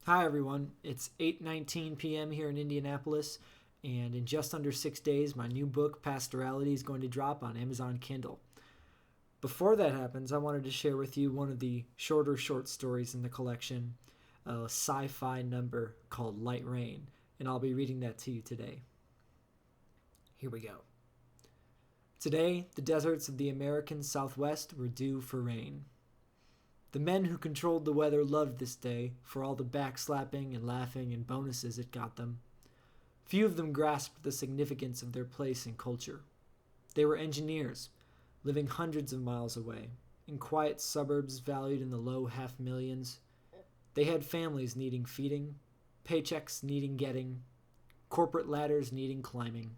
Hi everyone, it's 8:19 p.m. here in Indianapolis, and in just under 6 days my new book Pastorality is going to drop on Amazon Kindle. Before that happens, I wanted to share with you one of the shorter short stories in the collection, a sci-fi number called Light Rain, and I'll be reading that to you today. Here we go. Today, the deserts of the American Southwest were due for rain. The men who controlled the weather loved this day for all the backslapping and laughing and bonuses it got them. Few of them grasped the significance of their place in culture. They were engineers, living hundreds of miles away, in quiet suburbs valued in the low half-millions. They had families needing feeding, paychecks needing getting, corporate ladders needing climbing.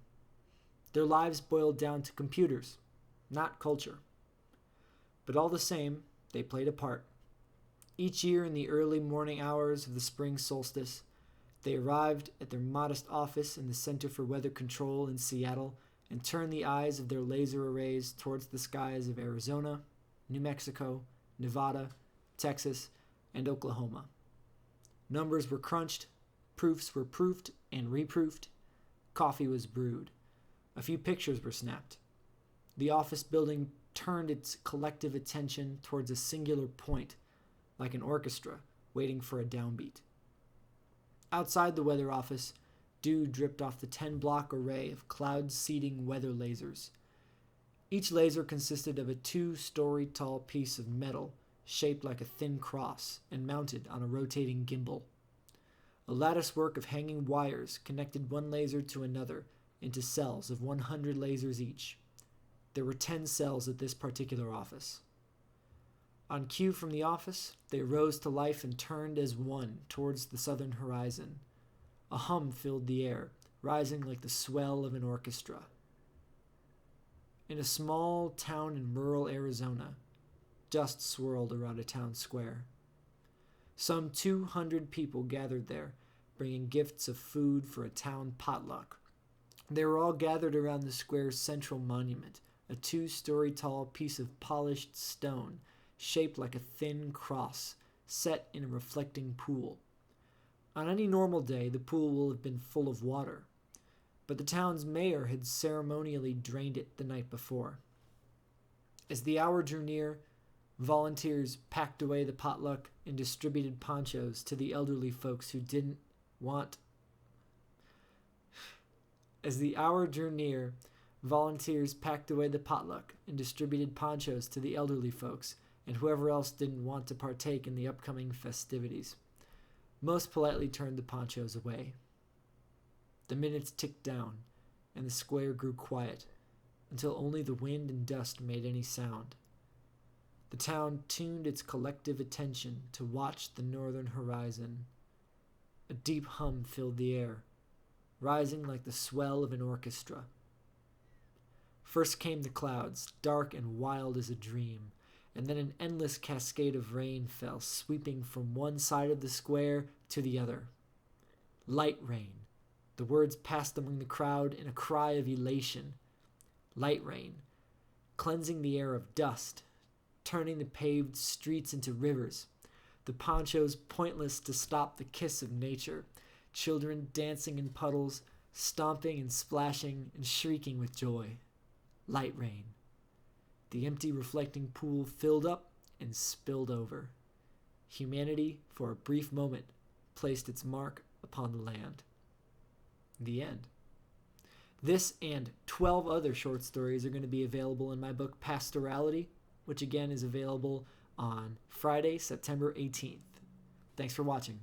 Their lives boiled down to computers, not culture. But all the same, they played a part. Each year in the early morning hours of the spring solstice, they arrived at their modest office in the Center for Weather Control in Seattle and turned the eyes of their laser arrays towards the skies of Arizona, New Mexico, Nevada, Texas, and Oklahoma. Numbers were crunched, proofs were proofed and reproofed, coffee was brewed. A few pictures were snapped. The office building turned its collective attention towards a singular point, like an orchestra waiting for a downbeat. Outside the weather office, dew dripped off the 10-block array of cloud-seeding weather lasers. Each laser consisted of a 2-story-tall piece of metal shaped like a thin cross and mounted on a rotating gimbal. A latticework of hanging wires connected one laser to another into cells of 100 lasers each. There were 10 cells at this particular office. On cue from the office, they rose to life and turned as one towards the southern horizon. A hum filled the air, rising like the swell of an orchestra. In a small town in rural Arizona, dust swirled around a town square. Some 200 people gathered there, bringing gifts of food for a town potluck. They were all gathered around the square's central monument, a 2-story-tall piece of polished stone shaped like a thin cross set in a reflecting pool. On any normal day, the pool will have been full of water, but the town's mayor had ceremonially drained it the night before. As the hour drew near, volunteers packed away the potluck and distributed ponchos to the elderly folks who didn't want. As the hour drew near, volunteers packed away the potluck and distributed ponchos to the elderly folks and whoever else didn't want to partake in the upcoming festivities. Most politely turned the ponchos away. The minutes ticked down, and the square grew quiet, until only the wind and dust made any sound. The town tuned its collective attention to watch the northern horizon. A deep hum filled the air, rising like the swell of an orchestra. First came the clouds, dark and wild as a dream, and then an endless cascade of rain fell, sweeping from one side of the square to the other. Light rain. The words passed among the crowd in a cry of elation. Light rain, cleansing the air of dust, turning the paved streets into rivers, the ponchos pointless to stop the kiss of nature, children dancing in puddles, stomping and splashing and shrieking with joy. Light rain. The empty reflecting pool filled up and spilled over. Humanity, for a brief moment, placed its mark upon the land. The end. This and 12 other short stories are going to be available in my book Pastorality, which again is available on Friday, September 18th. Thanks for watching.